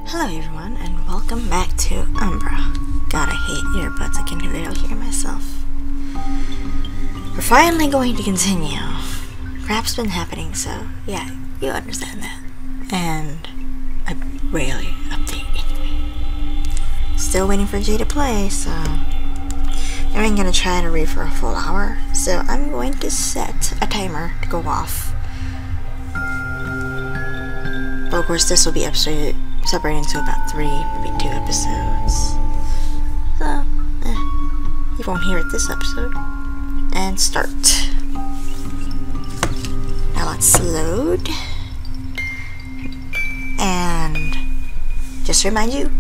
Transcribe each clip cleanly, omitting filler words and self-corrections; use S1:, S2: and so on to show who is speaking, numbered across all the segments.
S1: Hello everyone, and welcome back to Umbra. God, I hate earbuds, I can barely hear myself. We're finally going to continue. Crap's been happening, so yeah, you understand that. And I rarely update anyway. Still waiting for Jay to play, so I'm gonna try to read for a full hour. So I'm going to set a timer to go off. But of course, this will be separated into about 3, maybe 2 episodes. So, you won't hear it this episode. And start. Now let's load. And just to remind you,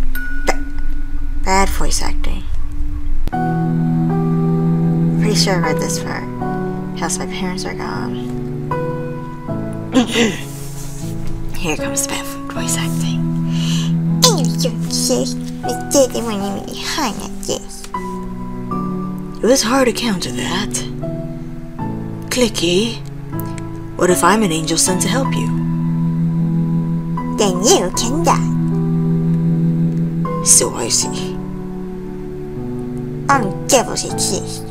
S1: bad voice acting. Pretty sure I read this far. Because my parents are gone. Here comes bad voice acting. It was hard to counter that. Clicky, what if I'm an angel sent to help you? Then you can die. So I see. I'm devils exist.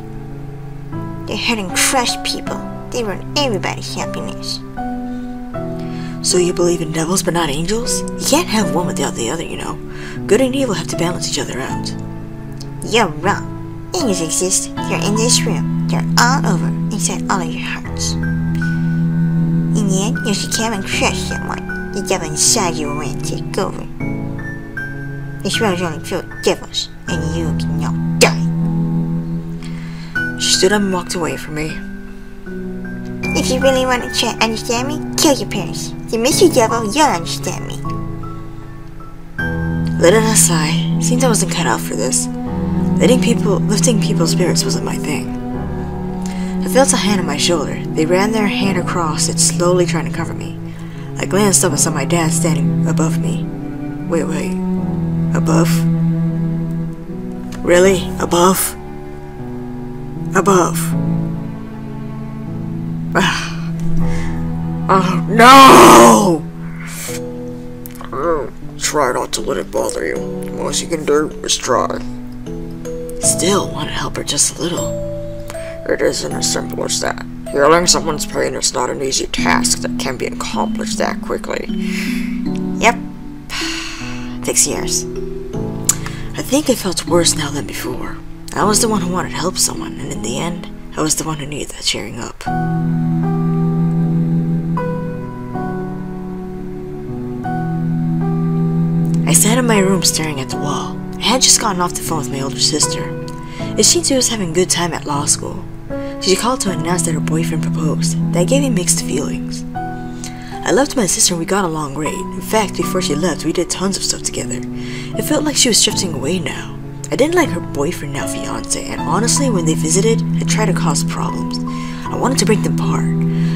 S1: They hurt and crush people. They ruin everybody's happiness. So you believe in devils but not angels? You can't have one without the other, you know. Good and evil have to balance each other out. You're wrong. Angels exist. They're in this room. They're all over, inside all of your hearts. In the end, you should come and crush someone. The devil inside you will want to take over. This world is only filled with devils, and you can now die. She stood up and walked away from me. If you really want to try to understand me, kill your parents. You miss your devil, you'll understand me. Let it aside. Seems I wasn't cut out for this. Lifting people's spirits wasn't my thing. I felt a hand on my shoulder. They ran their hand across it, slowly trying to cover me. I glanced up and saw my dad standing above me. Wait. Above? Really? Above? Above. Oh no! Try not to let it bother you. The most you can do is try. Still want to help her just a little. It isn't as simple as that. Healing someone's pain is not an easy task that can be accomplished that quickly. Yep. Takes years. I think I felt worse now than before. I was the one who wanted to help someone, and in the end, I was the one who needed that cheering up. I sat in my room staring at the wall. I had just gotten off the phone with my older sister. It seemed she was having a good time at law school. She called to announce that her boyfriend proposed. That gave me mixed feelings. I loved my sister and we got along great. In fact, before she left, we did tons of stuff together. It felt like she was drifting away now. I didn't like her boyfriend, now fiance, and honestly, when they visited, I tried to cause problems. I wanted to break them apart,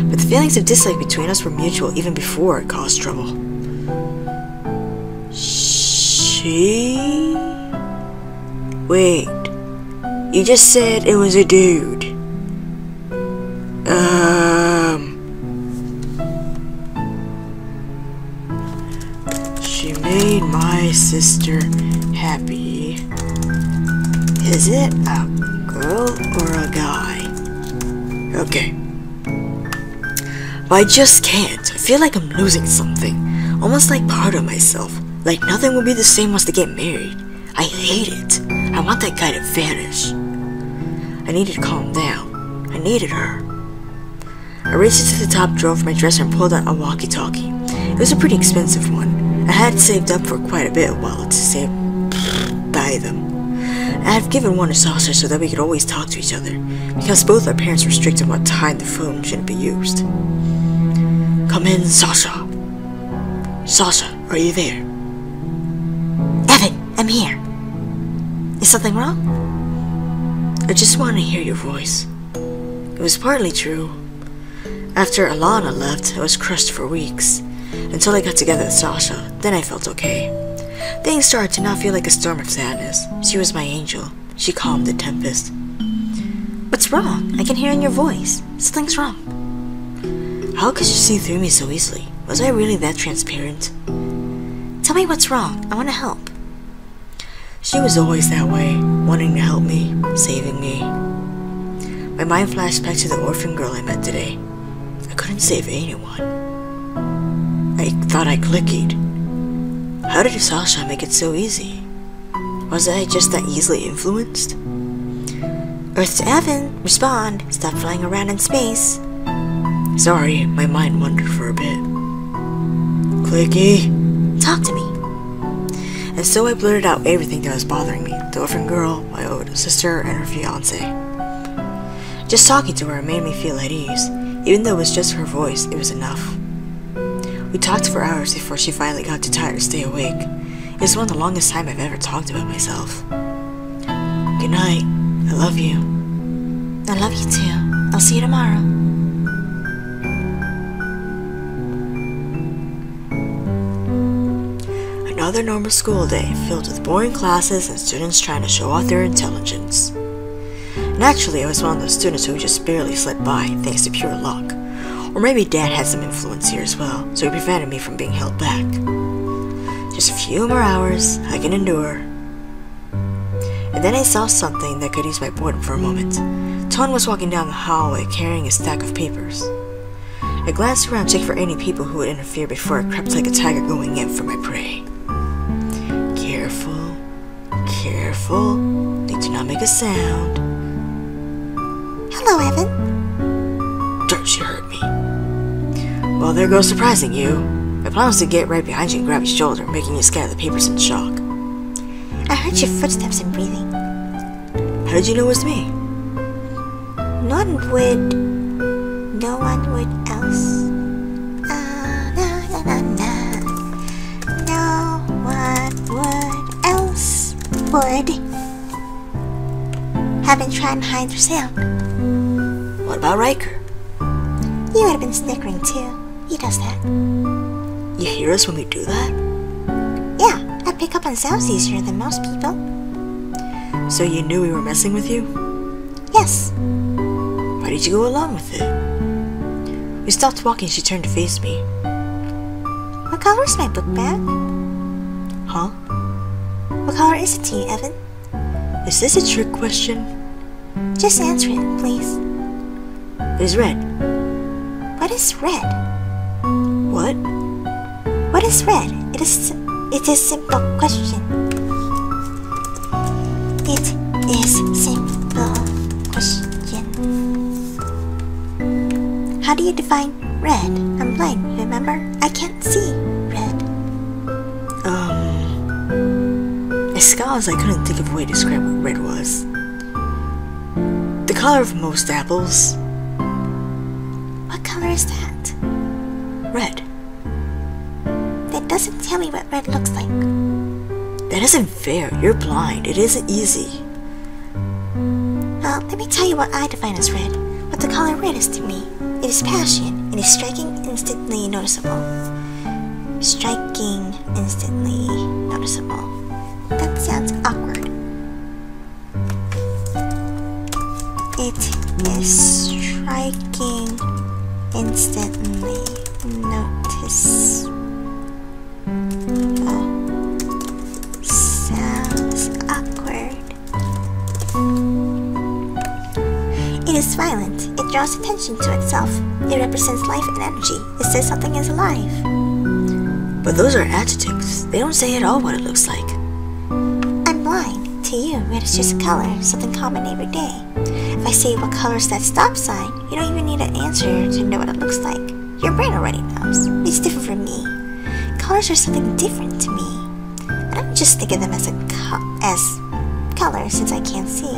S1: but the feelings of dislike between us were mutual even before it caused trouble. Wait, you just said it was a dude. She made my sister happy. Is it a girl or a guy? Okay. But I just can't. I feel like I'm losing something. Almost like part of myself. Like nothing will be the same once they get married. I hate it. I want that guy to vanish. I needed to calm down. I needed her. I raced to the top drawer of my dresser and pulled out a walkie-talkie. It was a pretty expensive one. I had saved up for quite a bit while to buy them. I had given one to Sasha so that we could always talk to each other, because both our parents restricted what time the phone shouldn't be used. Come in, Sasha. Sasha, are you there? Evan, I'm here. Is something wrong? I just wanted to hear your voice. It was partly true. After Alana left, I was crushed for weeks, until I got together with Sasha. Then I felt okay. Things started to not feel like a storm of sadness. She was my angel. She calmed the tempest. What's wrong? I can hear in your voice. Something's wrong. How could you see through me so easily? Was I really that transparent?
S2: Tell me what's wrong. I want to help.
S1: She was always that way, wanting to help me, saving me. My mind flashed back to the orphan girl I met today. I couldn't save anyone. I thought I clicked. How did Sasha make it so easy? Was I just that easily influenced?
S2: Earth to Evan, respond. Stop flying around in space.
S1: Sorry, my mind wandered for a bit. Clicky.
S2: Talk to me.
S1: And so I blurted out everything that was bothering me. The orphan girl, my older sister, and her fiancé. Just talking to her made me feel at ease. Even though it was just her voice, it was enough. We talked for hours before she finally got too tired to stay awake. It was one of the longest time I've ever talked about myself. Good night. I love you.
S2: I love you too. I'll see you tomorrow.
S1: Another normal school day filled with boring classes and students trying to show off their intelligence. Naturally, I was one of those students who just barely slipped by thanks to pure luck. Or maybe Dad had some influence here as well, so he prevented me from being held back. Just a few more hours I can endure. And then I saw something that could ease my boredom for a moment. Ton was walking down the hallway carrying a stack of papers. I glanced around to check for any people who would interfere before I crept like a tiger going in for my prey. Careful, careful, need to not make a sound.
S2: Hello, Evan.
S1: Don't you hurt me. Well, there goes surprising you. I promised to get right behind you and grab your shoulder, making you scatter the papers in shock.
S2: I heard your footsteps and breathing.
S1: How did you know it was me?
S2: No one would else. No one would else would have been trying to hide their sound.
S1: What about Riker?
S2: You would have been snickering too. He does that.
S1: You hear us when we do that?
S2: Yeah, I pick up on sounds easier than most people.
S1: So you knew we were messing with you?
S2: Yes.
S1: Why did you go along with it? We stopped walking, she turned to face me.
S2: What color is my book bag?
S1: Huh?
S2: What color is it to you, Evan?
S1: Is this a trick question?
S2: Just answer it, please.
S1: It is red.
S2: What is red?
S1: What?
S2: What is red? It is a simple question. It is simple question. How do you define red? I'm blind, remember? I can't see red.
S1: As scholars, I couldn't think of a way to describe what red was. The color of most apples.
S2: What color is that?
S1: Red.
S2: That doesn't tell me what red looks like.
S1: That isn't fair. You're blind. It isn't easy.
S2: Well, let me tell you what I define as red. What the color red is to me. It is passion. It is striking, instantly noticeable. Striking, instantly noticeable. That sounds awkward. It is striking, instantly noticeable. Sounds awkward. It is violent. It draws attention to itself. It represents life and energy. It says something is alive.
S1: But those are adjectives. They don't say at all what it looks like.
S2: I'm blind. To you, red is just a color, something common every day. If I say what color is that stop sign, you don't even need an answer to know what it looks like. Your brain already knows. It's different from me. Colors are something different to me. I don't just think of them as colors since I can't see.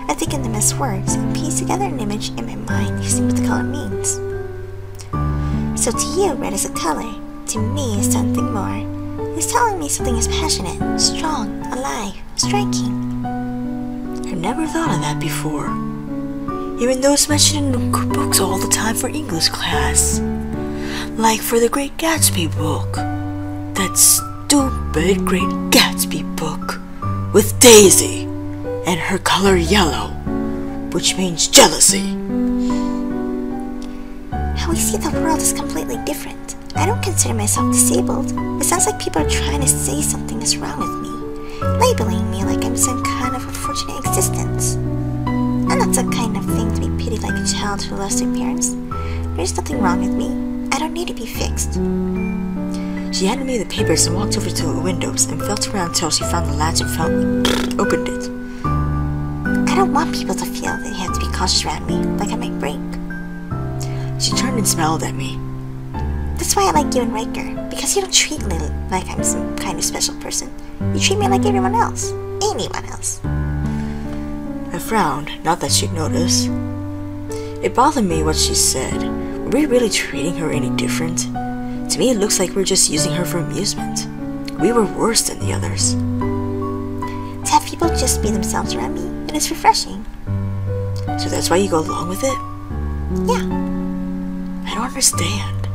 S2: I think of them as words and piece together an image in my mind using what the color means. So to you, red is a color. To me, it's something more. It's telling me something is passionate, strong, alive, striking.
S1: I've never thought of that before. Even though it's mentioned in books all the time for English class. Like for the Great Gatsby book. That stupid Great Gatsby book. With Daisy. And her color yellow. Which means jealousy.
S2: How we see the world is completely different. I don't consider myself disabled. It sounds like people are trying to say something is wrong with me, labeling me like I'm some kind of unfortunate existence. I'm not the kind of thing to be pitied like a child who lost their parents. There's nothing wrong with me. I don't need to be fixed.
S1: She handed me the papers and walked over to the windows and felt around until she found the latch and opened it.
S2: I don't want people to feel that they have to be cautious around me, like I might break.
S1: She turned and smiled at me.
S2: That's why I like you and Riker, because you don't treat me like I'm some kind of special person. You treat me like everyone else. Anyone else.
S1: I frowned, not that she'd notice. It bothered me what she said. Were we really treating her any different? To me, it looks like we're just using her for amusement. We were worse than the others.
S2: To have people just be themselves around me, it is refreshing.
S1: So that's why you go along with it?
S2: Yeah.
S1: I don't understand.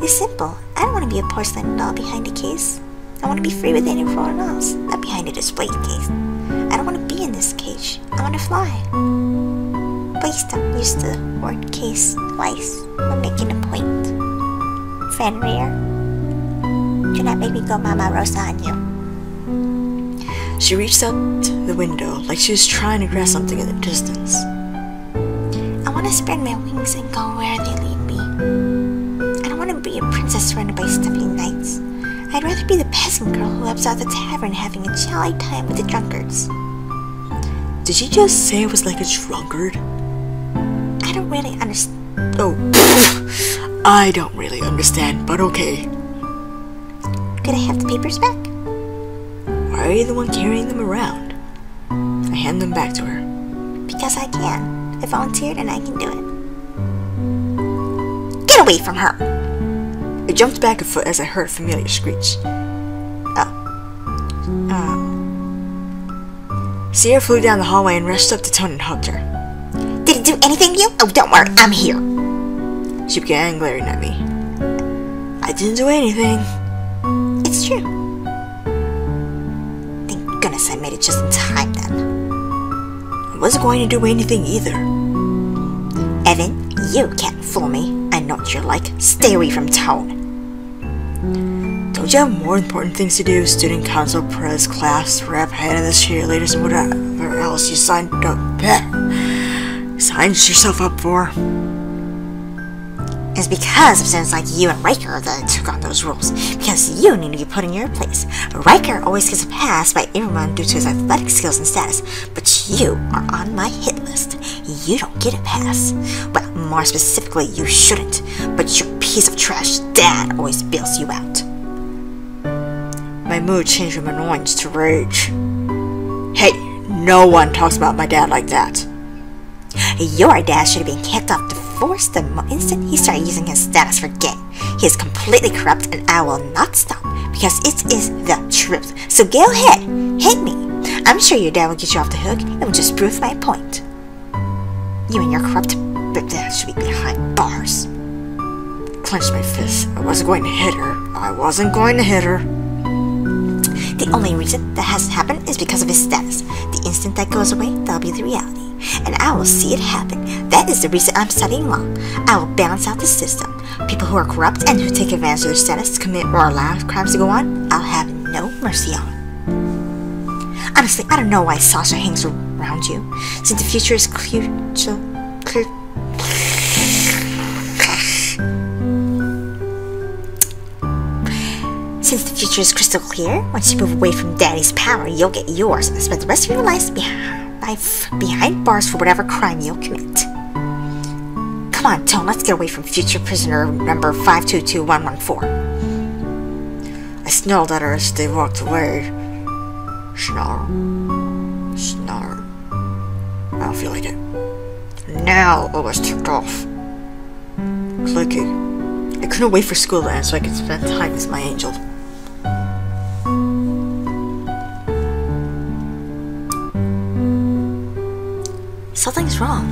S2: It's simple. I don't want to be a porcelain doll behind a case. I want to be free with anyone else, not behind a display case. I don't want to be in this cage. I want to fly. Please don't use the word case twice when making a point. Fenrir, do not make me go Mama Rosa on you.
S1: She reached out the window like she was trying to grasp something in the distance.
S2: I want to spread my wings and go where they lead me. I don't want to be a princess surrounded by stuffy knights. I'd rather be the peasant girl who helps out the tavern having a jolly time with the drunkards.
S1: Did she just say I was like a drunkard?
S2: I don't really understand.
S1: Oh, I don't really understand, but okay.
S2: Could I have the papers back?
S1: Why are you the one carrying them around? I hand them back to her.
S2: Because I can. I volunteered and I can do it. Get away from her!
S1: I jumped back a foot as I heard a familiar screech. Sierra flew down the hallway and rushed up to Tony and hugged her.
S2: Did it do anything to you? Oh, don't worry, I'm here.
S1: She began glaring at me. I didn't do anything.
S2: It's true. Thank goodness I made it just in time then.
S1: I wasn't going to do anything either.
S2: Evan, you can't fool me. I know what you're like. Stay away from Tone.
S1: Don't you have more important things to do? Student council, press, class, rep, head of the cheerleaders, and whatever else you signed yourself up for.
S2: It's because of students like you and Riker that I took on those rules. Because you need to be put in your place. Riker always gets a pass by everyone due to his athletic skills and status, but you are on my hit list. You don't get a pass. Well, more specifically, you shouldn't. But your piece of trash dad always bails you out.
S1: My mood changed from annoyance to rage. Hey, no one talks about my dad like that.
S2: Your dad should have been kicked off the force the instant he started using his status for gay. He is completely corrupt and I will not stop because it is the truth. So go ahead, hit me. I'm sure your dad will get you off the hook and will just prove my point. You and your corrupt dad should be behind bars.
S1: Clenched my fist. I wasn't going to hit her.
S2: The only reason that hasn't happened is because of his status. The instant that goes away, that'll be the reality. And I will see it happen. That is the reason I'm studying law. I will balance out the system. People who are corrupt and who take advantage of their status to commit or allow crimes to go on, I'll have no mercy on. Honestly, I don't know why Sasha hangs around you. Since the future is clear. Since the future is crystal clear, once you move away from Daddy's power, you'll get yours and spend the rest of your life behind bars for whatever crime you'll commit. Come on, Tone, let's get away from future prisoner number 522114.
S1: I snarled at her as they walked away. Snarl. Snarl. I don't feel like it. Now I was ticked off. Clicking. I couldn't wait for school to end so I could spend time with my angel.
S2: Something's wrong.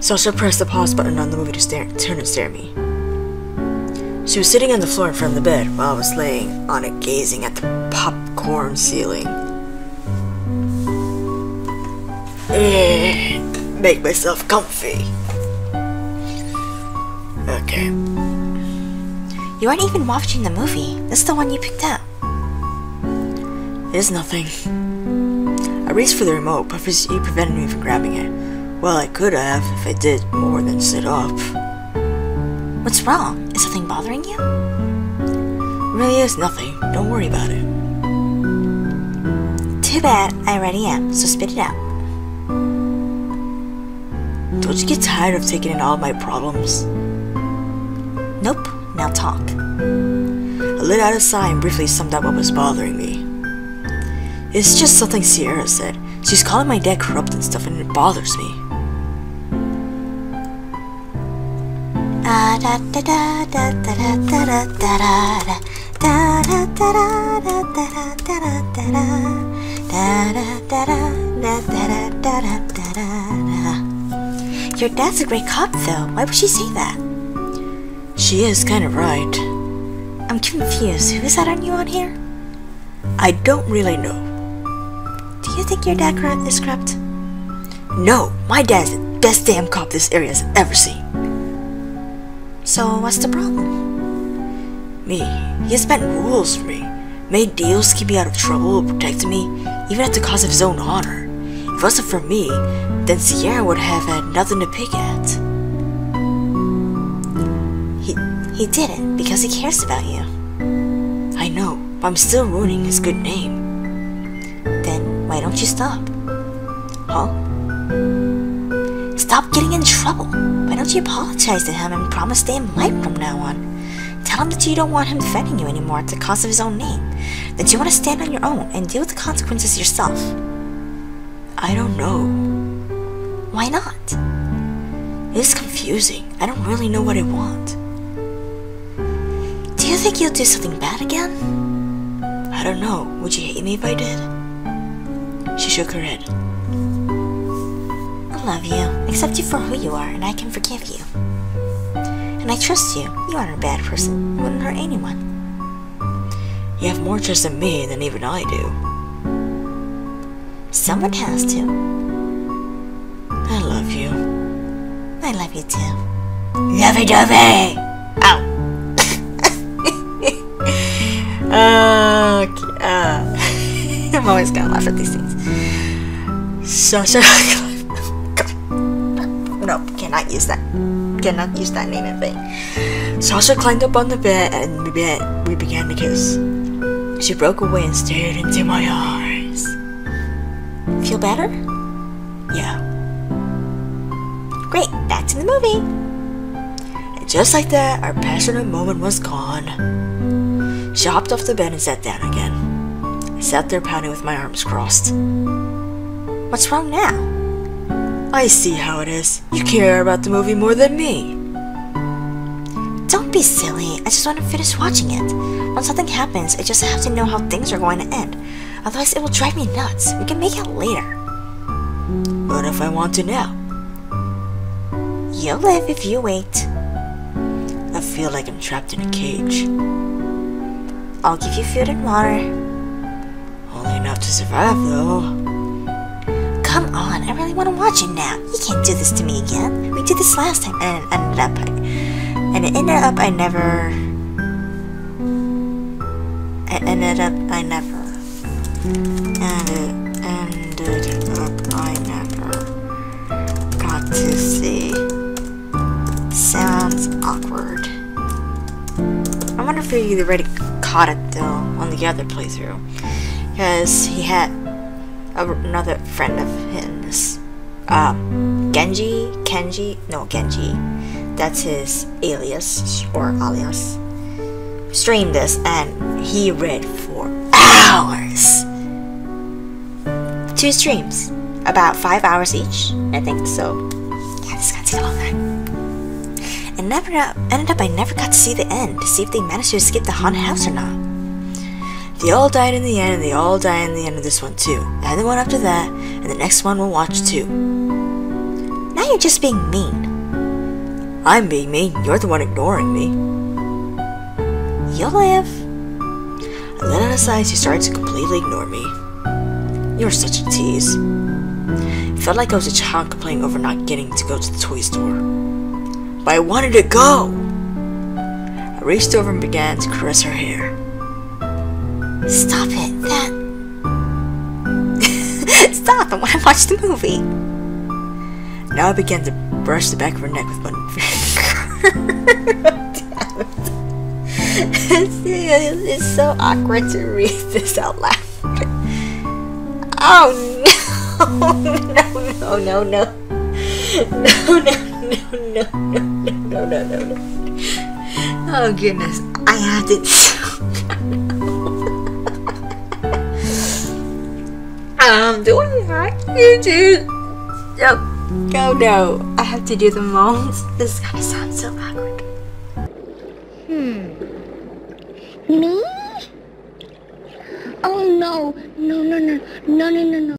S1: Sasha pressed the pause button on the movie to turn and stare at me. She was sitting on the floor in front of the bed while I was laying on it gazing at the popcorn ceiling. Make myself comfy. Okay.
S2: You aren't even watching the movie. This is the one you picked up.
S1: It is nothing. I reached for the remote, but you prevented me from grabbing it. Well, I could have if I did more than sit up.
S2: What's wrong? Is something bothering you?
S1: It really is nothing. Don't worry about it.
S2: Too bad. I already am, so spit it out.
S1: Don't you get tired of taking in all my problems?
S2: Nope. Now talk.
S1: I let out a sigh and briefly summed up what was bothering me. It's just something Sierra said. She's calling my dad corrupt and stuff, and it bothers me.
S2: Your dad's a great cop, though. Why would she say that?
S1: She is kind of right.
S2: I'm confused. Who is that on you on here?
S1: I don't really know.
S2: Do you think your dad is corrupt?
S1: No, my dad's the best damn cop this area has ever seen.
S2: So what's the problem?
S1: Me. He has bent rules for me, made deals to keep me out of trouble, protected me, even at the cost of his own honor. If it wasn't for me, then Sierra would have had nothing to pick at.
S2: He did it because he cares about you.
S1: I know, but I'm still ruining his good name.
S2: Then why don't you stop?
S1: Huh?
S2: Stop getting in trouble. Why don't you apologize to him and promise to stay in light from now on? Tell him that you don't want him defending you anymore at the cost of his own name. That you want to stand on your own and deal with the consequences yourself.
S1: I don't know.
S2: Why not?
S1: It's confusing. I don't really know what I want.
S2: Do you think you'll do something bad again?
S1: I don't know. Would you hate me if I did? She shook her head.
S2: I love you, accept you for who you are, and I can forgive you. And I trust you. You aren't a bad person. You wouldn't hurt anyone.
S1: You have more trust in me than even I do.
S2: Someone has to.
S1: I love you.
S2: I love you too.
S1: Lovey-dovey! Ow!
S2: I'm always gonna laugh at these things.
S1: Sasha...
S2: No, cannot use that. Cannot use that name in vain.
S1: Sasha climbed up on the bed and we began to kiss. She broke away and stared into my eyes.
S2: Feel better?
S1: Yeah.
S2: Great, back to the movie.
S1: And just like that, our passionate moment was gone. She hopped off the bed and sat down again. I sat there pouting with my arms crossed.
S2: What's wrong now?
S1: I see how it is. You care about the movie more than me.
S2: Don't be silly. I just want to finish watching it. When something happens, I just have to know how things are going to end. Otherwise, it will drive me nuts. We can make it later.
S1: What if I want to now?
S2: You'll live if you wait.
S1: I feel like I'm trapped in a cage.
S2: I'll give you food and water.
S1: Only enough to survive, though.
S2: Come on, I really want to watch it now. You can't do this to me again. We did this last time, and it ended up I never got to see. Sounds awkward. I wonder if he already caught it though on the other playthrough, because he had another friend of his, Genji, that's his alias or alias, streamed this and he read for hours. 2 streams, about 5 hours each, I think. So yeah, this is gonna take a long time. And ended up I never got to see the end to see if they managed to escape the haunted house or not.
S1: They all died in the end, and they all die in the end of this one too. And the one after that, and the next one we'll watch too.
S2: Now you're just being mean.
S1: I'm being mean. You're the one ignoring me.
S2: You'll live.
S1: And then on the side, she started to completely ignore me. You're such a tease. It felt like I was a child complaining over not getting to go to the toy store. But I wanted to go. I reached over and began to caress her hair.
S2: Stop it. That... Stop! I want to watch the movie.
S1: Now I began to brush the back of her neck with one finger. It's so awkward to read this out loud. Oh no! No! No! Oh goodness! I have to. Do I have to do? No! I have to do the moans. This is gonna sound so awkward.
S3: Me? Oh no. No.